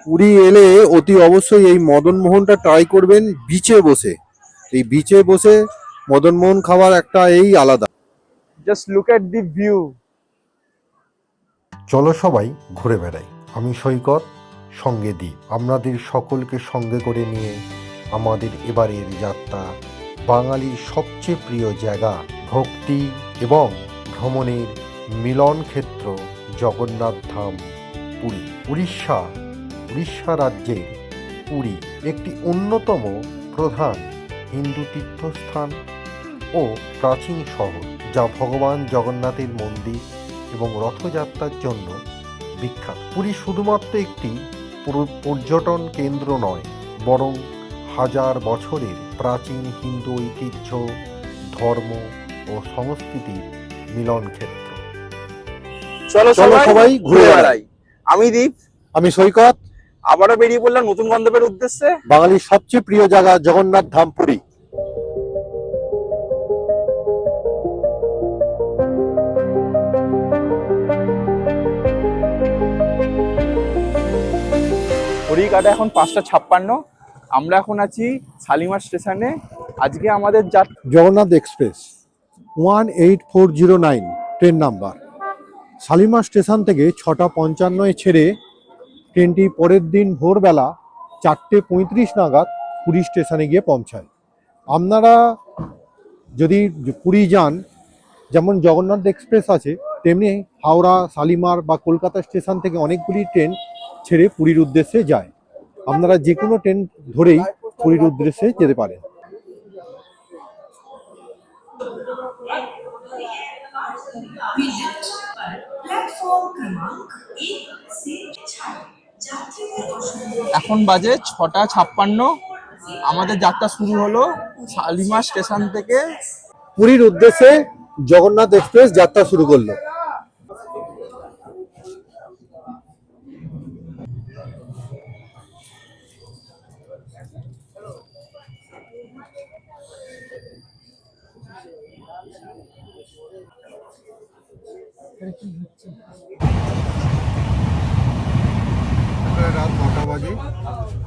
পুরী এলে অতি অবশ্যই এই মদন মোহনটা ট্রাই করবেন বিচে বসে। এই বিচে বসে মদন মোহন খাওয়ার একটা এই আলাদা। Just look at the view. চলো সবাই ঘুরে বেড়াই। আমি সৈকত, সঙ্গে দ্বীপ, আপনাদের সকলকে সঙ্গে করে নিয়ে আমাদের এবারের যাত্রা বাঙালির সবচেয়ে প্রিয় জায়গা, ভক্তি এবং ভ্রমণের মিলন ক্ষেত্র জগন্নাথ ধাম পুরী। উড়িষ্যা রাজ্যের পুরী একটি অন্যতম প্রধান হিন্দু তীর্থস্থান ও প্রাচীন শহর, যা ভগবান জগন্নাথের মন্দির এবং রথযাত্রার জন্য বিখ্যাত। পুরী শুধুমাত্র একটি পর্যটন কেন্দ্র নয়, বরং হাজার বছরের প্রাচীন হিন্দু ঐতিহ্য, ধর্ম ও সংস্কৃতির মিলন ক্ষেত্র। চলো সবাই ঘুরে বেড়াই। আমি দীপ, আমি সৈকত, আবারও বেরিয়ে পড়লাম নতুন গন্তব্যের উদ্দেশ্যে। বাঙালির সবচেয়ে প্রিয় জায়গা জগন্নাথ ধাম পুরী। ঘড়ি কাটা এখন 5:56। আমরা এখন আছি শালিমার স্টেশনে। আজকে আমাদের Jagannath express 18409 train number Shalimar station থেকে 6:55 ছেড়ে ট্রেনটি পরের দিন ভোরবেলা 4:35 নাগাদ পুরী স্টেশনে গিয়ে পৌঁছায়। আপনারা যদি পুরী যান, যেমন জগন্নাথ এক্সপ্রেস আছে, তেমনি হাওড়া, শালিমার বা কলকাতা স্টেশন থেকে অনেকগুলি ট্রেন ছেড়ে পুরীর উদ্দেশ্যে যায়। আপনারা যে কোনো ট্রেন ধরেই পুরীর উদ্দেশ্যে যেতে পারেন। এখন বাজে 6:56। আমাদের যাত্রা শুরু হলো শালিমার স্টেশন থেকে। পুরীর উদ্দেশ্যে জগন্নাথ এক্সপ্রেস যাত্রা শুরু করলো। রাত 9টা বাজে।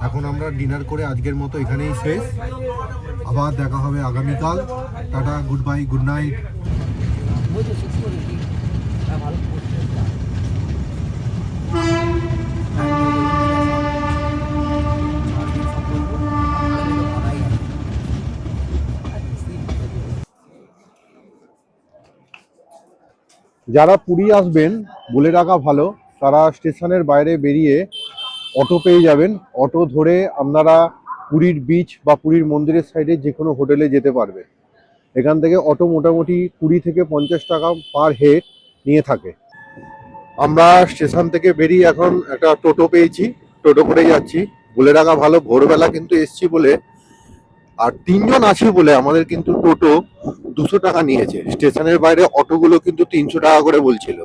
এখন আমরা ডিনার করে আজকের মতো এখানেই শেষ। আবার দেখা হবে আগামীকাল। Tata, good bye, good night. যারা পুরী আসবেন বলে রাখা ভালো, তারা স্টেশনের বাইরে বেরিয়ে অটো পেয়ে যাবেন। অটো ধরে আপনারা পুরীর বিচ বা পুরীর মন্দিরের সাইডে যে কোনো হোটেলে যেতে পারবে। এখান থেকে অটো মোটামুটি 20 থেকে 50 টাকা পার হেড নিয়ে থাকে। আমরা স্টেশন থেকে বেরিয়ে এখন একটা টোটো পেয়েছি, টোটো করে যাচ্ছি। বলে রাখা ভালো, ভোরবেলা কিন্তু এসছি বলে আর 3 জন আছি বলে আমাদের কিন্তু টোটো 200 টাকা নিয়েছে। স্টেশনের বাইরে অটোগুলো কিন্তু 300 টাকা করে বলছিল।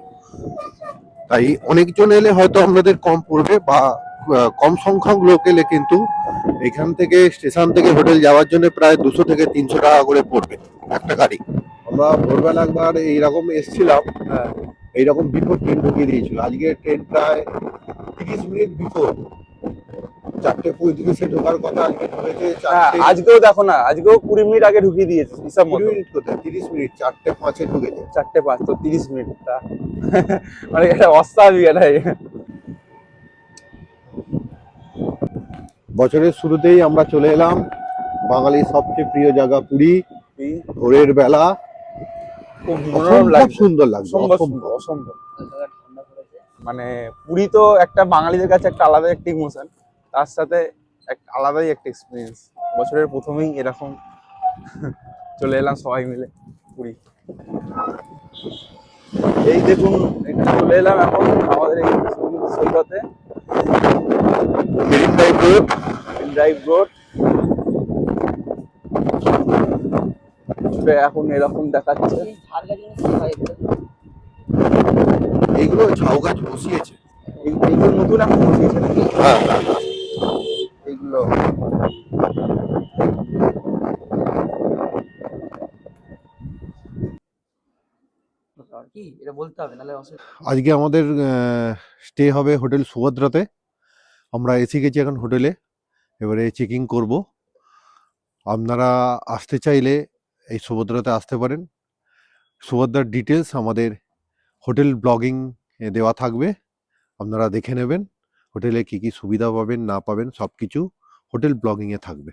তাই অনেকজন এলে হয়তো আপনাদের কম পড়বে, বা কম সংখ্যক লোক এলে কিন্তু এখান থেকে স্টেশন থেকে হোটেল যাওয়ার জন্য প্রায় 200 থেকে 300 টাকা করে পড়বে একটা গাড়ি। আমরা ভোরবেলা একবার এইরকম এসছিলাম, এইরকম বিফোর ট্রেন ঢুকিয়ে দিয়েছিল। আজকে ট্রেন প্রায় 30 মিনিট বিফোর, 4:35 ঢোকার কথা, আজকে ঢুকেছে আজকেও দেখো না, আজকেও 20 মিনিট আগে ঢুকিয়ে দিয়েছে হিসাব মতো। 20 মিনিট কোথায়, 30 মিনিট, 4:05 ঢুকেছে। 4:05 তো 30 মিনিট, তা মানে এটা অস্বাভাবিক। এটাই বছরের শুরুতেই আমরা চলে এলাম বাঙালির সবচেয়ে প্রিয় জায়গা পুরী। ভোরের বেলা খুব মনোরম লাগছে, সুন্দর লাগছে, অসম্ভব। মানে পুরী তো একটা বাঙালিদের কাছে একটা আলাদা একটা ইমোশন, তার সাথে একটা আলাদাই একটা এক্সপিরিয়েন্স। বছরের প্রথমেই এরকম চলে এলাম সবাই মিলে পুরী। এই দেখুন, এটা চলে এলাম এখন আমাদের এই সৈকতে, ড্রাইভ রোড। এখন এরকম দেখাচ্ছে। এইগুলো ঝাউ গাছ বসিয়েছে, এইগুলো নতুন এখন বসিয়েছে নাকি? হ্যাঁ এইগুলো আজকে আমাদের স্টে হবে হোটেল সুভদ্রাতে। আমরা এসে গেছি এখন হোটেলে, এবারে চেকিং করব। আপনারা আসতে চাইলে এই সুভদ্রাতে আসতে পারেন। সুভদ্রার ডিটেলস আমাদের হোটেল ব্লগিং এ দেওয়া থাকবে, আপনারা দেখে নেবেন। হোটেলে কি কি সুবিধা পাবেন না পাবেন সব কিছু হোটেল ব্লগিং এ থাকবে।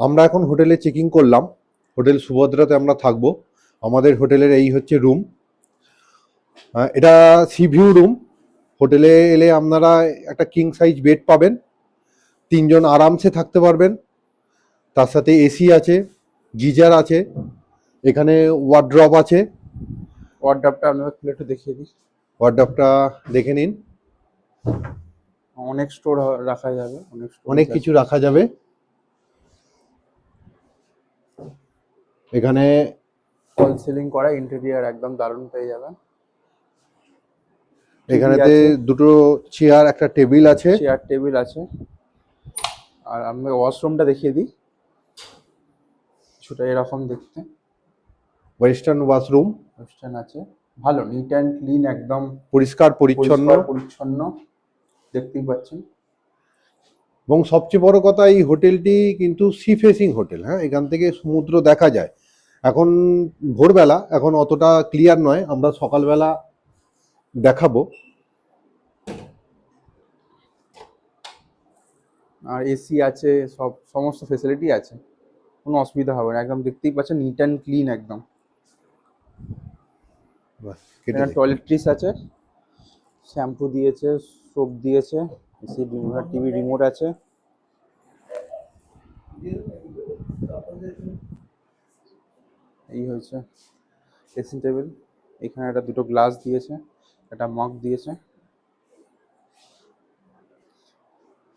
আমরা এখন হোটেলে চেকিং করলাম। হোটেল সুভদ্রাতে আমরা থাকবো। আমাদের হোটেলের এই হচ্ছে রুম। এটা সি ভিউ রুম। হোটেলে এলে আপনারা একটা কিং সাইজ বেড পাবেন, 3 জন আরামসে থাকতে পারবেন। তার সাথে এসি আছে, গিজার আছে, এখানে ওয়ার্ড্রপ আছে। ওয়ার্ডরোবটা আপনাদের খুলে একটু দেখিয়ে দিই। ওয়ার্ড্রপটা দেখে নিন, অনেক স্টোর রাখা যাবে, অনেক কিছু রাখা যাবে। এখানে ফল সিলিং করা ইন্টেরিয়র একদম দারুণ পেয়ে যাবেন। এখানেতে দুটো চেয়ার, একটা টেবিল আছে। চেয়ার টেবিল আছে। আর আমি ওয়াশরুমটা দেখিয়ে দিই, কিছুটা এরকম দেখতে। ওয়েস্টার্ন ওয়াশরুম ওয়েস্টার্ন আছে, ভালো নিট অ্যান্ড ক্লিন, একদম পরিষ্কার পরিচ্ছন্ন পরিচ্ছন্ন দেখতেই পাচ্ছেন। এবং সবচেয়ে বড় কথা, এই হোটেলটি কিন্তু সি ফেসিং হোটেল। হ্যাঁ, এখান থেকে সমুদ্র দেখা যায়। এখন ভোরবেলা, এখন অতটা ক্লিয়ার নয়, আমরা সকালবেলা দেখাবো। আর এসি আছে, সমস্ত ফেসিলিটি আছে, কোনো অসুবিধা হবে না। একদম দেখতেই পাচ্ছেন নিট অ্যান্ড ক্লিন একদম। এখানে টয়লেট্রিস আছে, শ্যাম্পু দিয়েছে, সোপ দিয়েছে, এসি টিভি রিমোট আছে। এই হয়েছে ড্রেসিং টেবিল। এখানে একটা দুটো গ্লাস দিয়েছে, একটা মগ দিয়েছে।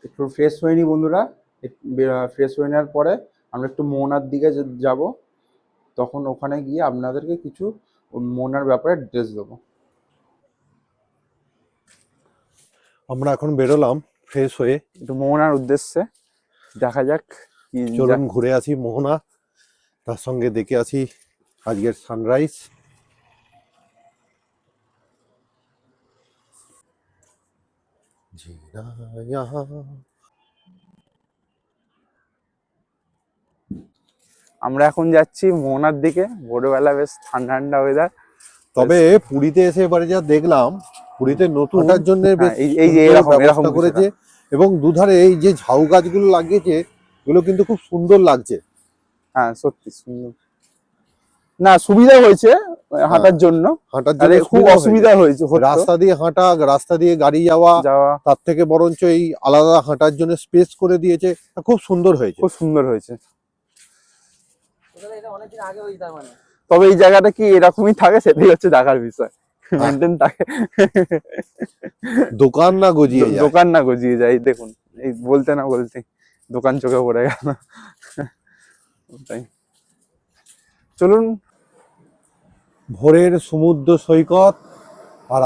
একটু ফ্রেশ হয়ে নি বন্ধুরা। ফ্রেশ হয়ে নেওয়ার পরে আমরা একটু মোহনার দিকে যাব, তখন ওখানে গিয়ে আপনাদেরকে কিছু মোহনার ব্যাপারে ডিটেলস দেবো। আমরা এখন বেরোলাম ফ্রেশ হয়ে, একটু মোহনার উদ্দেশ্যে। দেখা যাক কি, চলুন ঘুরে আসি মোহনা, তার সঙ্গে দেখে আসি আজকের সানরাইজ। আমরা এখন যাচ্ছি মোহনার দিকে। ভোরবেলা বেশ ঠান্ডা ঠান্ডা ওয়েদার। তবে পুরীতে এসে এবারে যা দেখলাম, পুরীতে নতুন ওঠার জন্য বেশ এই যে এরকম ব্যবস্থা করেছে, এবং দুধারে এই যে ঝাউ গাছগুলো লাগিয়েছে, এগুলো কিন্তু খুব সুন্দর লাগছে। হ্যাঁ সত্যি সুন্দর, না সুবিধা হয়েছে হাঁটার জন্য। খুব অসুবিধা হয়েছে রাস্তা দিয়ে হাঁটা, রাস্তা দিয়ে গাড়ি যাওয়া, তার থেকে বরঞ্চ এই আলাদা হাঁটার জন্য স্পেস করে দিয়েছে। খুব সুন্দর হয়েছে, খুব সুন্দর হয়েছে। তবে এই জায়গাটা কি এরকমই থাকে সেটাই হচ্ছে দেখার বিষয়। মেনটেন থাকে, দোকান না গজিয়ে যায়, দোকান না গজিয়ে যায়। দেখুন এই বলতে না বলতে দোকান চোখে পড়ে গেল। তাই চলুন। ভোরের সমুদ্র সৈকত, আর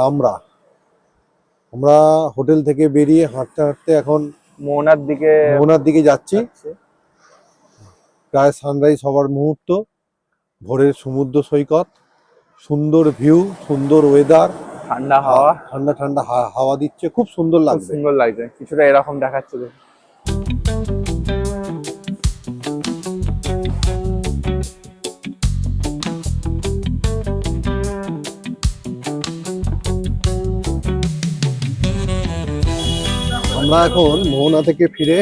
আমরা হোটেল থেকে বেরিয়ে হাঁটতে হাঁটতে এখন মোহনার দিকে যাচ্ছি। প্রায় সানরাইজ হওয়ার মুহূর্ত। ভোরের সমুদ্র সৈকত, সুন্দর ভিউ, সুন্দর ওয়েদার, ঠান্ডা হাওয়া, ঠান্ডা ঠান্ডা হাওয়া দিচ্ছে, খুব সুন্দর লাগছে। সুন্দর লাগছে, কিছুটা এরকম দেখাচ্ছে। আমরা এখন মোহনা থেকে ফিরে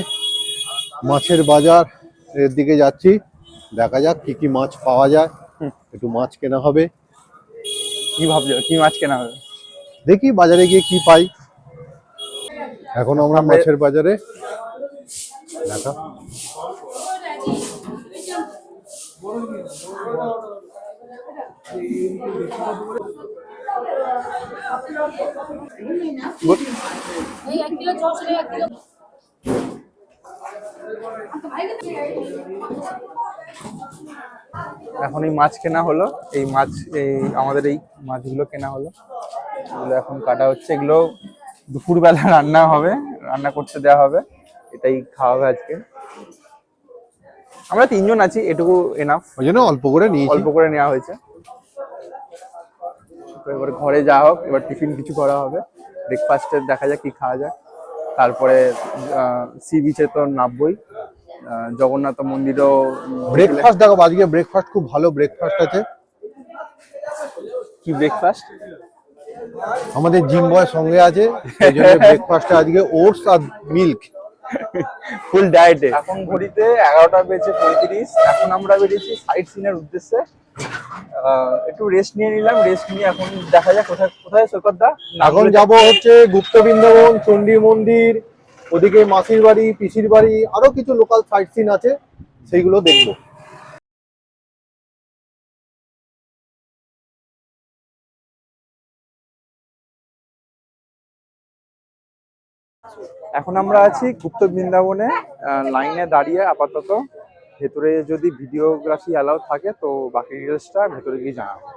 মাছের বাজার এর দিকে যাচ্ছি। দেখা যাক কি কি মাছ পাওয়া যায়, একটু মাছ কেনা হবে। কি ভাবছো, কি মাছ কেনা হবে? দেখি বাজারে গিয়ে কি পাই। এখন আমরা মাছের বাজারে। দেখা এখন এই মাছ কেনা হলো, এই মাছ আমাদের এই মাছগুলো কেনা হলো, এগুলো এখন কাটা হচ্ছে। এগুলো দুপুরবেলা রান্না হবে, রান্না করতে দেওয়া হবে, এটাই খাওয়া হবে আজকে। আমরা 3 জন আছি, এটুকু এনাফ, ওই জন্য অল্প করে নিয়েছি। অল্প করে নেওয়া হয়েছে। তো এবার ঘরে যাওয়া হোক, এবার টিফিন কিছু করা হবে, ব্রেকফাস্টে দেখা যাক কি খাওয়া যায়। তারপরে সি বিচে তো নামবই, জগন্নাথ মন্দিরও। ব্রেকফাস্ট দেখো, আজকে ব্রেকফাস্ট খুব ভালো ব্রেকফাস্ট আছে। কি ব্রেকফাস্ট? আমাদের জিম বয় সঙ্গে আছে, এই জন্য ব্রেকফাস্টে আজকে ওটস আর মিল্ক। ফুল ডায়েটে। এখন ঘড়িতে 11:35। এখন আমরা বেরিয়েছি সাইট সিনের উদ্দেশ্যে। একটু রেস্ট নিয়ে নিলাম, রেস্ট নিয়ে এখন দেখা যাক কোথায় কোথায় সৈকত দা। এখন যাব হচ্ছে গুপ্ত বৃন্দাবন, চণ্ডী মন্দির, ওদিকে মাসির বাড়ি, পিসির বাড়ি, আরো কিছু লোকাল সাইট সিন আছে, সেইগুলো দেখবো। এখন আমরা আছি গুপ্ত বৃন্দাবনে, লাইনে দাঁড়িয়ে আপাতত। ভেতরে যদি ভিডিওগ্রাফি অ্যালাউ থাকে তো বাকি ডিটেলসটা ভেতরে গিয়ে জানাবো।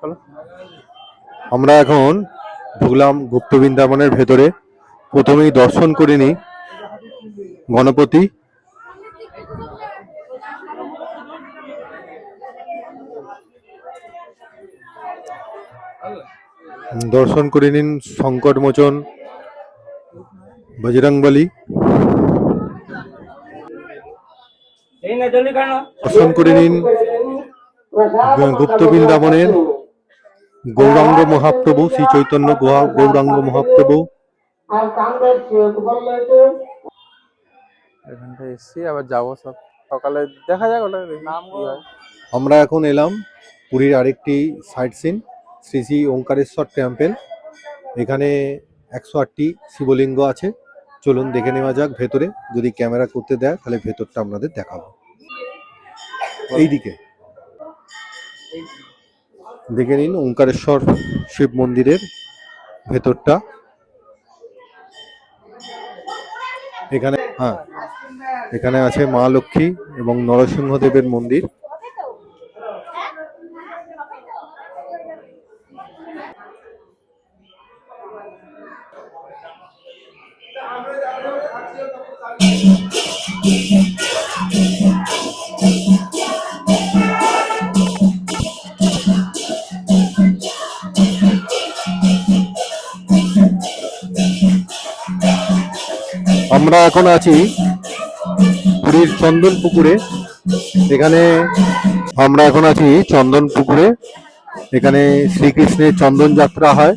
চলো। আমরা এখন ঢুকলাম গুপ্ত বৃন্দাবনের ভেতরে। প্রথমেই দর্শন করে নিই গণপতি। দর্শন করে নিন সংকটমোচন বজরংবলী। দর্শন করে নিন গুপ্ত বৃন্দাবনের গৌরাঙ্গ মহাপ্রভু, শ্রী চৈতন্য গৌরাঙ্গ মহাপ্রভু। এখানটা এসছি, আবার যাবো সব সকালে, দেখা যাক ওটা কি হয়। আমরা এখন এলাম পুরীর আরেকটি sightseeing, Shri Shri Omkareshwar temple. এখানে 108টি শিবলিঙ্গ আছে। চলুন দেখে নেওয়া যাক ভেতরে, যদি ক্যামেরা করতে দেয় তাহলে ভেতরটা আপনাদের দেখাবো। এইদিকে দেখে নিন ওঙ্কারেশ্বর শিব মন্দিরের ভেতরটা। এখানে এখানে আছে মা লক্ষ্মী এবং নরসিংহদেবের মন্দির। আমরা এখন আছি পুরীর চন্দন পুকুরে। এখানে আমরা এখন আছি চন্দন পুকুরে। এখানে শ্রীকৃষ্ণের চন্দন যাত্রা হয়।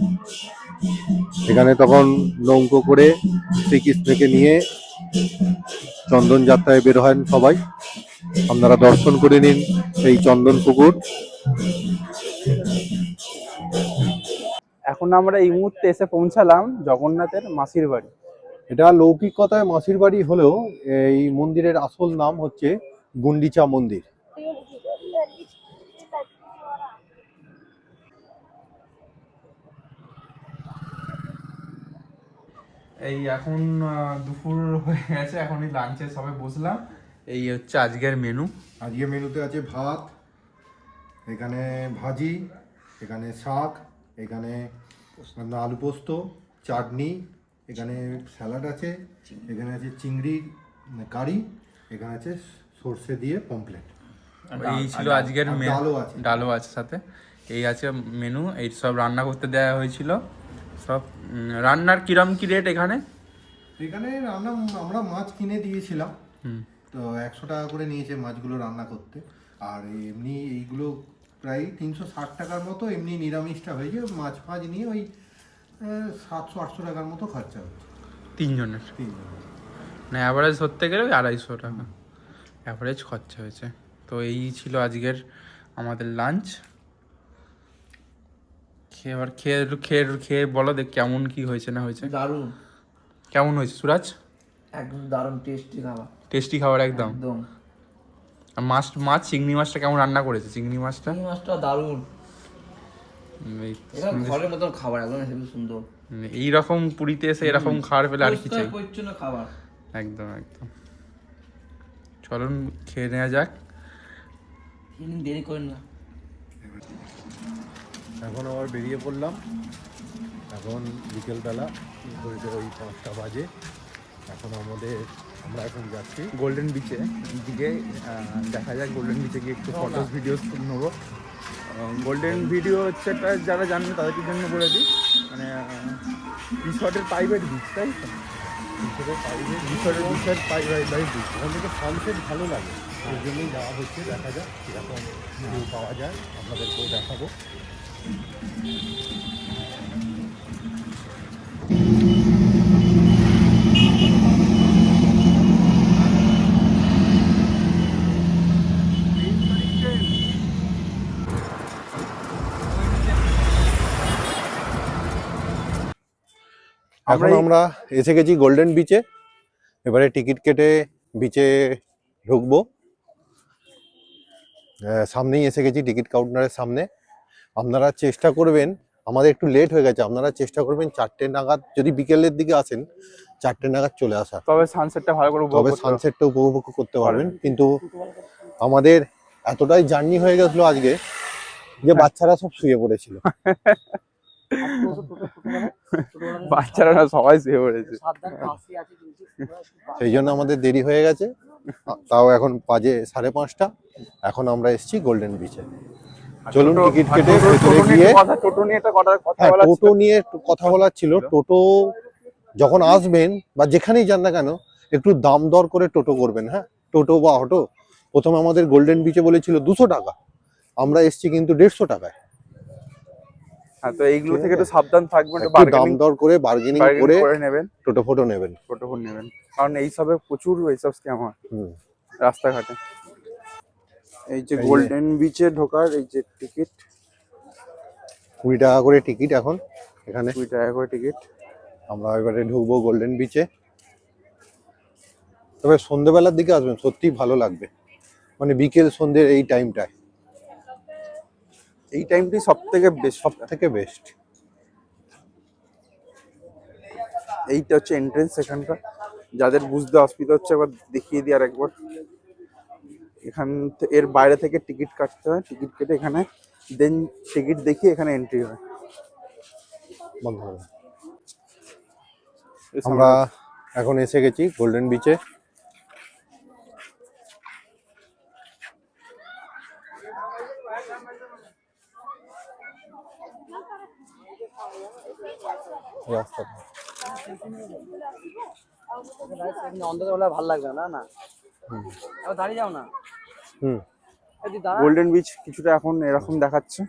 এখানে তখন নৌকো করে শ্রীকৃষ্ণকে নিয়ে চন্দন যাত্রায় বের হন সবাই। আপনারা দর্শন করে নিন এই চন্দন পুকুর। এখন আমরা এই মুহূর্তে এসে পৌঁছালাম জগন্নাথের মাসির বাড়ি। এটা লৌকিক কথায় মাসির বাড়ি হলেও এই মন্দিরের আসল নাম হচ্ছে গুন্ডিচা মন্দির। এই এখন দুপুর হয়ে গেছে, এখনই লাঞ্চে সবে বসলাম। এই হচ্ছে আজকের মেনু। আজকে মেনুতে আছে ভাত, এখানে ভাজি, এখানে শাক, এখানে আলু পোস্ত, চাটনি, এখানে স্যালাড আছে, এখানে আছে চিংড়ি কারি, এখানে আছে সর্ষে দিয়ে পমফ্লেট। এই ছিল আজকের ডালও আছে সাথে। এই আছে মেনু। এই সব রান্না করতে দেওয়া হয়েছিল সব। রান্নার কিরম কি রেট এখানে? এখানে রান্না আমরা মাছ কিনে দিয়েছিলাম, তো 100 টাকা করে নিয়েছে মাছগুলো রান্না করতে। আর এমনি এইগুলো প্রায় 360 টাকার মতো, এমনি নিরামিষটা হয়েছে। মাছ ফাছ নিয়ে ওই 700-800 টাকার মতো খরচা হচ্ছে তিনজনের। মানে অ্যাভারেজ ধরতে গেলে ওই 250 টাকা অ্যাভারেজ খরচা হয়েছে। তো এই ছিল আজকের আমাদের লাঞ্চ। এবার খেয়ে বলো দেখ কেমন কি হয়েছে না হয়েছে। দারুণ। কেমন হয়েছে সুরাজ? একদম দারুণ টেস্টি খাবার। টেস্টি খাবার একদম। আর মাছ চিংড়ি মাছটা কেমন রান্না করেছে? চিংড়ি মাছটা দারুণ। ঘরের মতন খাবার, একদম হেবি সুন্দর। এইরকম পুরীতে এসে এরকম খাবার পেলে আর কি চাই। পরিচ্ছন্ন খাবার একদম একদম। চলুন খেয়ে নেওয়া যাক। দেরি করেন না। এখন আবার বেরিয়ে পড়লাম। এখন বিকেলবেলা ঘড়িতে ওই 5টা বাজে। এখন আমরা এখন যাচ্ছি গোল্ডেন বিচে দিকে। দেখা যাক গোল্ডেন বিচে গিয়ে একটু ফটোস ভিডিওস নেবো। গোল্ডেন ভিডিও হচ্ছে একটা, যারা জানেন তাদের জন্য বলে দিই, মানে রিসর্টের প্রাইভেট বিচ, তাই তো? রিসর্টের প্রাইভেট বিচ। ওখান থেকে সানসেট ভালো লাগে, ওই জন্যই যাওয়া হচ্ছে। দেখা যাক কীরকম ভিউ পাওয়া যায়, আপনাদেরকেও দেখাবো। এখন আমরা এসে গেছি গোল্ডেন বিচে। এবারে টিকিট কেটে বিচে ঢুকবো। সামনেই এসে গেছি, টিকিট কাউন্টারের সামনে। আপনারা চেষ্টা করবেন, আমাদের একটু লেট হয়ে গেছে, আপনারা চেষ্টা করবেন 4টে নাগাদ, যদি বিকেলের দিকে আসেন 4টে নাগাদ চলে আসা। তবে সানসেটটা ভালো করে তবে সানসেটটা উপভোগ করতে পারবেন। কিন্তু আমাদের এতটাই জার্নি হয়ে গেছিলো আজকে যে বাচ্চারা সব শুয়ে পড়েছিল। বাচ্চারা না, সবাই শুয়ে পড়েছে। সেই জন্য আমাদের দেরি হয়ে গেছে। তাও এখন বাজে 5:30। এখন আমরা এসেছি গোল্ডেন বিচে। চলুন টিকিট কেটে ভেতরে গিয়ে। টোটো নিয়ে একটা কথা হ্যাঁ, বলা টোটো নিয়ে কথা বলার ছিল। টোটো যখন আসবেন বা যেখানেই যান না কেন, একটু দাম দর করে টোটো করবেন। হ্যাঁ, টোটো বা অটো। প্রথমে আমাদের গোল্ডেন বিচে বলেছিল 200 টাকা, আমরা এসেছি কিন্তু 150 টাকায়। হ্যাঁ, তো এইগুলো থেকে একটু সাবধান থাকবেন, একটু একটু দাম দর করে বার্গেনিং করে নেবেন, টোটো ফটো নেবেন। কারণ এইসবে প্রচুর এইসব স্ক্যাম হয় রাস্তাঘাটে। এই যে গোল্ডেন বিচে ঢোকার এই যে টিকিট, 20 টাকা করে টিকিট এখন এখানে। 20 টাকা করে টিকিট। আমরা এবারে ঢুকবো গোল্ডেন বিচে। তবে সন্ধ্যেবেলার দিকে আসবেন, সত্যিই ভালো লাগবে। মানে বিকেল সন্ধ্যের এই টাইমটায়, এই টাইমটি সব থেকে বেস্ট। এইটা হচ্ছে এন্ট্রেন্স এখানকার। যাদের বুঝতে অসুবিধা হচ্ছে একবার দেখিয়ে দিই আরেকবার। এর বাইরে থেকে টিকিট কাটতে হয়, টিকিট কেটে এখানে দেন টিকিট দেখিয়ে এখানে এন্ট্রি হয়। আমরা এখন এসে গেছি গোল্ডেন বিচে। ভালো লাগবে না না, দাঁড়িয়ে যাও না। গোল্ডেন বিচ কিছুটা এখন এরকম দেখাচ্ছে।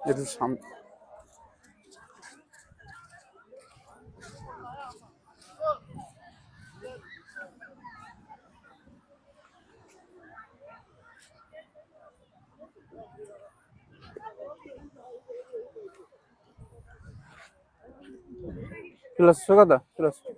একটু সামনে চলে আসছো কথা, চলে আসছো।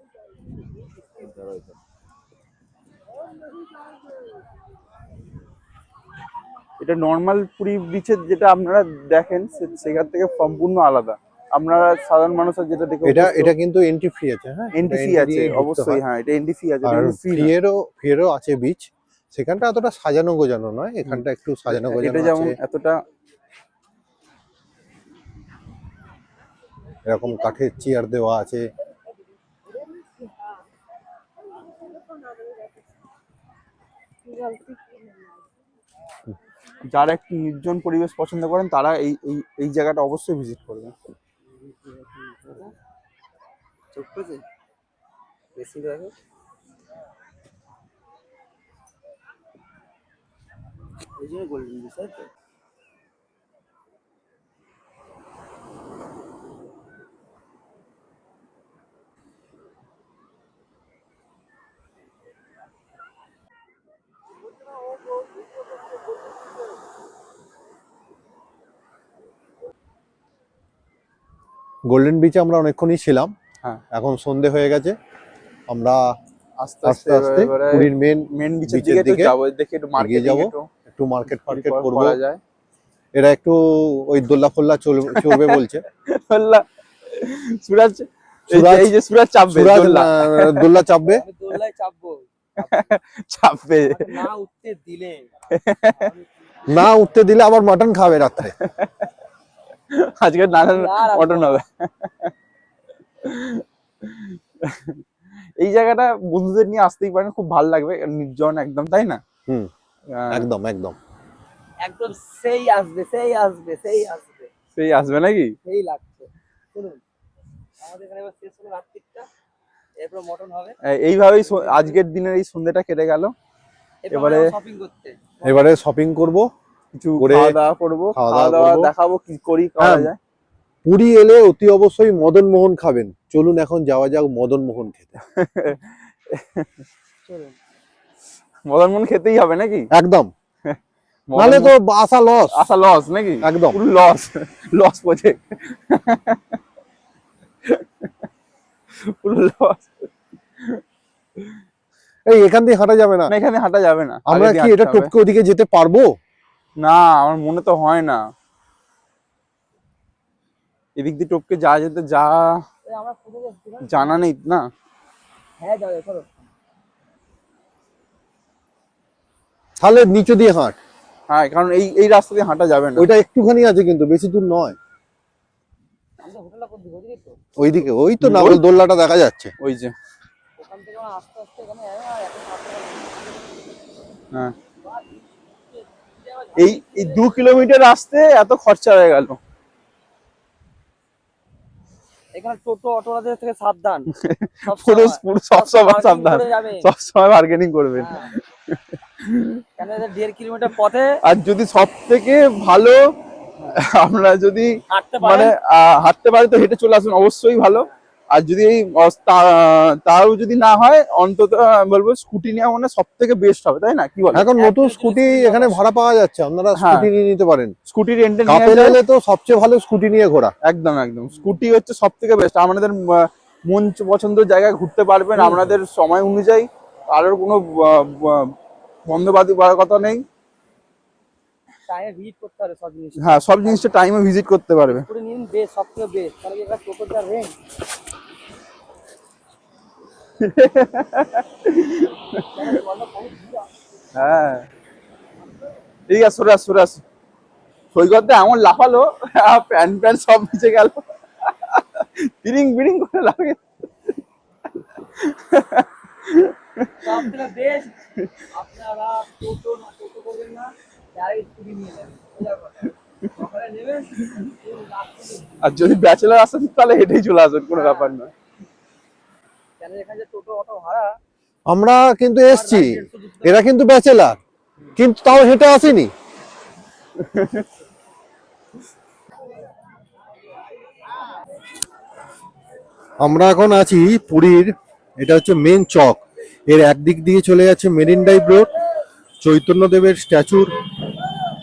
এটা নর্মাল পুরী বিচের যেটা আপনারা দেখেন সেখান থেকে সম্পূর্ণ আলাদা। আপনারা সাধারণ মানুষের যেটা দেখে এটা কিন্তু এন্ট্রি ফ্রি আছে। হ্যাঁ, এন্ট্রি ফি আছে অবশ্যই। হ্যাঁ, এটা এন্ট্রি ফি আছে, আর ফিয়েরও আছে বিচ। সেখানটা এতটা সাজানো গোজানো নয়, এখানটা একটু সাজানো গোজানো আছে। এটা যেমন এতটা এরকম কাঠের চেয়ার দেওয়া আছে। যারা একটু নির্জন পরিবেশ পছন্দ করেন তারা এই এই এই জায়গাটা অবশ্যই ভিজিট করবেন। গোল্ডেন বিচে আমরা অনেকক্ষণই ছিলাম। হ্যাঁ, এখন সন্ধে হয়ে গেছে। আমরা আস্তে আস্তে আস্তে পুরীর মেন বিচের দিকে যাবো। দেখি একটু মার্কেট যাবো, একটু মার্কেট করবো। যায়। এরা একটু ওই দোল্লা ফোল্লা চড়বে বলছে। সুরাজ, এই যে সুরাজ চাপবে, দোল্লা চাপবে। দোল্লায় চাপবো, চাপবে না উঠতে দিলে না উঠতে দিলে আবার মাটন খাবে রাত্রে। আজকে নানান মটন হবে। এই জায়গাটা বন্ধুদের নিয়ে আসতেই পারেন, খুব ভালো লাগবে, নির্জন একদম, তাই না? হুম, আহ, একদম একদম। একদম সেই আসবে, সেই আসবে, সেই আসবে, সেই আসবে নাকি? সেই লাগছে। শুনুন, আমাদের এখানে এবার শেষ হলো রাত্রিটা, এরপর মটন হবে। এইভাবেই আজকের দিনের এই সন্ধ্যেটা কেটে গেল। এবারে শপিং করতে, এবারে শপিং করব, কিছু করে খাওয়া দাওয়া করবো, খাওয়া খাওয়া দাওয়া দাওয়া করবো। দেখাবো কি করি করা হ্যাঁ, যায়। পুরী এলে অতি অবশ্যই মদন মোহন খাবেন। চলুন এখন যাওয়া যাক মদন মোহন খেতে। চলুন। মদন মোহন খেতেই হবে নাকি? একদম, মদন নালে তো মোহন- আসা লস। আসা লস নাকি? একদম। পুরো লস, লস প্রজেক্ট, পুরো লস। এই এখান দিয়ে হাঁটা যাবে না? না, এখানে হাঁটা যাবে না, আমরা আগে দিয়ে কি এটা হাঁটতে হবে। টপকে ওদিকে যেতে পারবো? না, আমার মনে তো হয় না এদিক দিয়ে টপকে যা যেতে যা আমরা কোথায় যাচ্ছি না? জানা নেই না। হ্যাঁ যাবে, চলো। তাহলে নিচে দিয়ে হাঁট। হ্যাঁ, কারণ এই এই রাস্তা দিয়ে হাঁটা যাবে না। ওইটা একটুখানি আছে কিন্তু বেশি দূর নয়। আমাদের হোটেলটা কোন দিকে, ওদিকে তো? ওইদিকে ওই তো ওই- নাগর দোল্লাটা দেখা যাচ্ছে। ওই যে, ওখান থেকে আমরা আস্তে আস্তে এখানে এত সামনে হ্যাঁ, এই এই 2 কিলোমিটার আসতে এত খরচা হয়ে গেল। এখানে টোটো অটোওয়ালাদের থেকে সাবধান, পুরো সবসময়। পুরো সবসময় bargaining সাবধান, করে যাবে। সবসময় বার্গেনিং করবেন। হ্যাঁ। কেন এদের 1.5 কিলোমিটার পথে আর যদি সব থেকে ভালো আমরা যদি হাঁটতে মানে পারেন, হাঁটতে পারি তো হেঁটে চলে আসুন, অবশ্যই ভালো। আর যদি তাও যদি না হয়, অন্তত বলবো স্কুটি নেওয়া মানে সব থেকে বেস্ট হবে, তাই না? কি বল? এখন নতুন একদম স্কুটি scooty এখানে নেওয়া ভাড়া পাওয়া যাচ্ছে, আপনারা হ্যাঁ। স্কুটি নিয়ে নিতে পারেন। স্কুটি রেন্টে নিয়ে কাপেল আসলে এলে তো সবচেয়ে ভালো স্কুটি নিয়ে ঘোরা। একদম একদম স্কুটি হচ্ছে সব থেকে বেস্ট। আমাদের মন পছন্দের জায়গায় ঘুরতে পারবেন আপনাদের সময় অনুযায়ী। কারোর কোনো বন্ধবাদী করার কথা নেই। টাইমে ভিজিট করতে হবে সব জিনিস। হ্যাঁ, সব জিনিসটা টাইমে ভিজিট করতে পারবে। করে নিন, বেস্ট, সব থেকে বেস্ট। কারণ কি এখানে টোটোর যা রেঞ্জ, হ্যাঁ, ঠিক আছে, সরে আস সরে আস। সৈকতে এমন লাফালো, প্যান্ট প্যান্ট সব নিচে গেল, বিড়িং বিড়িং করে লাগে। সব থেকে বেস্ট। আপনারা টোটো না, টোটো করবেন না, ডাইরেক্ট স্কুটি নিয়ে নেবেন। সোজা কথা। সকালে নেবেন, আর যদি ব্যাচেলার আসেন তাহলে হেঁটেই চলে আসবেন, কোনো ব্যাপার নয়। কেন এখানে যে টোটো অটো ভাড়া, আমরা কিন্তু এসছি, এরা কিন্তু ব্যাচেলার, কিন্তু তাও হেঁটে আসেনি। আমরা এখন আছি পুরীর, এটা হচ্ছে মেন চক। এর একদিক দিয়ে চলে যাচ্ছে মেরিন ড্রাইভ রোড, চৈতন্যদেবের স্ট্যাচুর,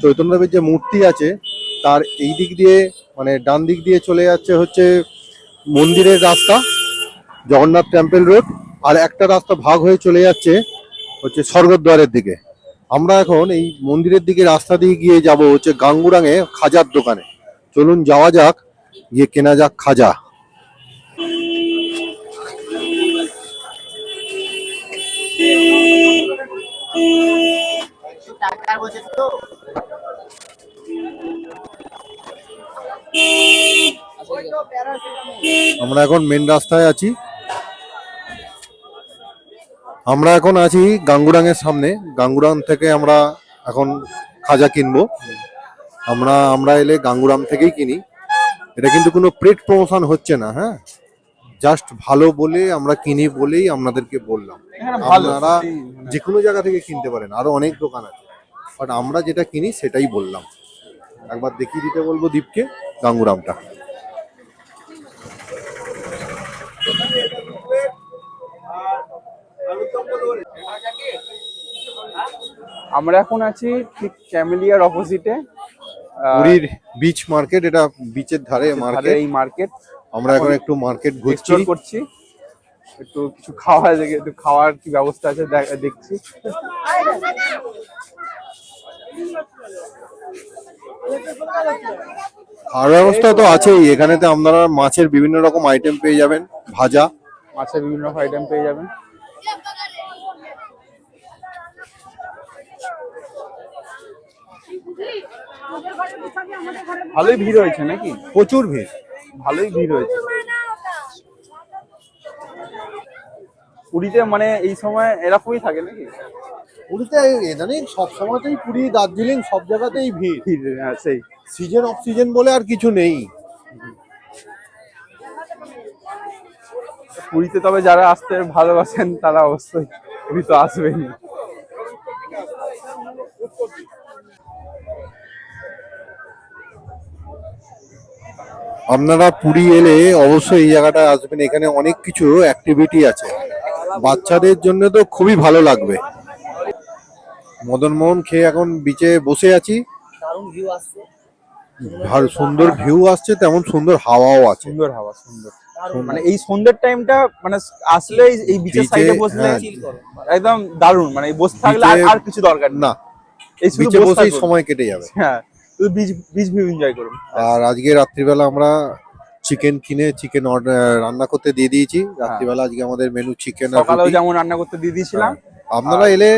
চৈতন্যদেবের যে মূর্তি আছে তার এই দিক দিয়ে মানে ডান দিক দিয়ে চলে যাচ্ছে হচ্ছে মন্দিরের রাস্তা, জগন্নাথ টেম্পল রোড। আর একটা রাস্তা ভাগ হয়ে চলে যাচ্ছে হচ্ছে স্বর্গদ্বারের দিকে। আমরা এখন এই মন্দিরের দিকে রাস্তা দিয়ে গিয়ে যাব হচ্ছে গাঙ্গুরাঙে খাজার দোকানে। চলুন যাওয়া যাক, গিয়ে কেনা যাক খাজা। আমরা এখন মেন রাস্তায় আছি, আমরা এখন আছি গাঙ্গুরাঙের সামনে। গাঙ্গুরাম থেকে আমরা এখন খাজা কিনবো। আমরা এলে গাঙ্গুরাম থেকেই কিনি। এটা কিন্তু কোনো পেড প্রমোশন হচ্ছে না, হ্যাঁ, জাস্ট ভালো বলে আমরা কিনি বলেই আপনাদেরকে বললাম। এখানে ভালো, আপনারা সত্যি মানে যে কোনো জায়গা থেকে কিনতে পারেন, আরো অনেক দোকান আছে, বাট আমরা যেটা কিনি সেটাই বললাম। একবার দেখিয়ে দিতে বলবো দীপকে গাঙ্গুরামটা। আমরা এখন আছি ঠিক ক্যামেলিয়ার অপোজিটে, পুরীর বিচ মার্কেট, এটা বিচের ধারে মার্কেট। এই মার্কেট আমরা এখন একটু মার্কেট ঘুরছি। এক্সপ্লোর করছি, একটু কিছু খাওয়া দেখে, একটু খাওয়ার কি ব্যবস্থা আছে দেখছি। খাওয়ার ব্যবস্থা তো আছেই, এখানেতে আপনারা মাছের বিভিন্ন রকম আইটেম পেয়ে যাবেন, ভাজা। মাছের বিভিন্ন আইটেম পেয়ে যাবেন। ভালোই ভিড় হয়েছে নাকি? প্রচুর ভিড়। ভালোই ভিড় হয়েছে পুরীতে, মানে এই সময় এরকমই থাকে নাকি? পুরীতে ইদানিং সব সময়তেই পুরী, দার্জিলিং সব জায়গাতেই ভিড়। ভিড়, হ্যাঁ সেই। সিজন অফ সিজন বলে আর কিছু নেই। পুরীতে তবে যারা আসতে ভালোবাসেন তারা অবশ্যই পুরী তো আসবেনই। আপনারা পুরী এলে অবশ্যই এই জায়গাটায় আসবেন, এখানে অনেক কিছু অ্যাক্টিভিটি আছে, বাচ্চাদের জন্য তো খুবই ভালো লাগবে। মদন মোহন খেয়ে এখন বিচে বসে আছি, দারুণ ভিউ আসছে, ভালো সুন্দর ভিউ আসছে, তেমন সুন্দর হাওয়াও আছে। সুন্দর হাওয়া, সুন্দর। মানে এই সন্ধ্যের টাইমটা মানে আসলে এই বিচের বিচে, সাইডে বসলে হ্যাঁ, চিল করো। একদম দারুণ। মানে এই বসে থাকলে আর বিচে- আর কিছু দরকার নেই, না, এই শুধু বিচে বসে বসেই থাকুন। সময় কেটে যাবে। হ্যাঁ, শুধু বিচ বিচ ভিউ এনজয় করুন। আর আজকে রাত্রিবেলা আমরা চিকেন কিনে চিকেন রান্না করতে দিয়ে দিয়েছি। রাত্রিবেলা আজকে আমাদের মেনু চিকেন আর সকালেও রুটি। যেমন রান্না করতে দিয়ে দিয়েছিলাম। আপনারা আর- এলে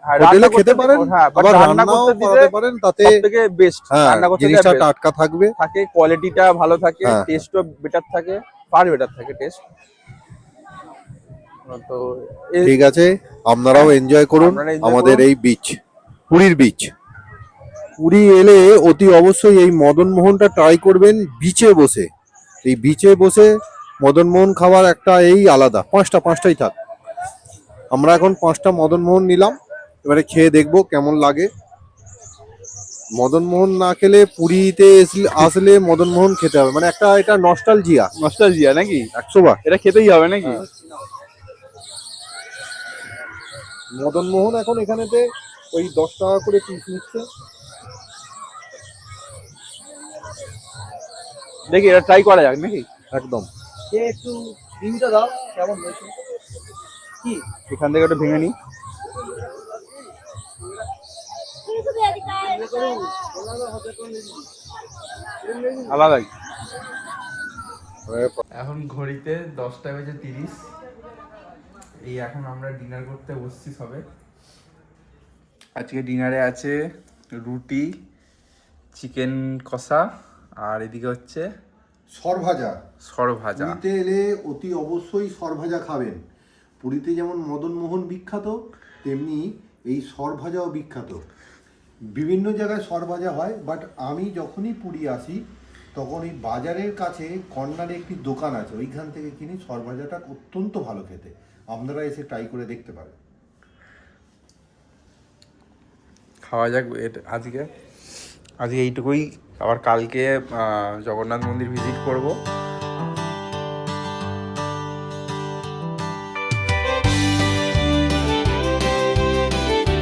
হ্যাঁ, হোটেলে রান্না খেতে করতে পারেন, হ্যাঁ, but আবার রান্না রান্নাও করতে দিতে করাতে পারেন, তাতে সবথেকে বেস্ট। হ্যাঁ রান্না করতে জিনিসটা দেওয়া best টাটকা থাকবে। থাকে, কোয়ালিটিটা ভালো থাকে, হ্যাঁ। টেস্টও বেটার থাকে, ফার বেটার থাকে টেস্ট। তো ঠিক আছে, আপনারাও এনজয় করুন আপনারা enjoy আমাদের করুন। এই বিচ, পুরীর বিচ। পুরী এলে অতি অবশ্যই এই মদন মোহনটা ট্রাই করবেন বিচে বসে। এই বিচে বসে মদন মোহন খাওয়ার একটা এই আলাদা, পাঁচটাই থাক। আমরা এখন 5টা মদন মোহন নিলাম, এবারে খেয়ে দেখবো কেমন লাগে। মদন মোহন না খেলে পুরীতে আসলে মদন মোহন খেতে হবে, মানে একটা এটা নস্টালজিয়া। নস্টালজিয়া নাকি? 100 বার। এটা খেতেই হবে নাকি? মদন মোহন এখন এখানেতে ওই 10 টাকা করে পিস নিচ্ছে। দেখি এটা ট্রাই করা যাক নাকি? একদম। সে একটু রিভিউটা দাও কেমন হয়েছে কি। এখান থেকে একটু ভেঙে নিই। আলাদাই। এখন ঘড়িতে 10:30। এই এখন আমরা ডিনার করতে বসছি সবে। আজকে ডিনারে আছে রুটি, চিকেন কষা, আর এদিকে হচ্ছে সরভাজা। সরভাজা। পুরীতে এলে অতি অবশ্যই সরভাজা খাবেন। পুরীতে যেমন মদন মোহন বিখ্যাত, তেমনি এই সরভাজাও বিখ্যাত। বিভিন্ন জায়গায় সরভাজা হয়, বাট আমি যখনই পুরী আসি তখন এই বাজারের কাছে কর্নারে একটি দোকান আছে, ওইখান থেকে কিনি। সরভাজাটা অত্যন্ত ভালো খেতে, আপনারা এসে ট্রাই করে দেখতে পারেন। খাওয়া যাক আজকে এইটুকুই। আবার কালকে জগন্নাথ মন্দির ভিজিট করব।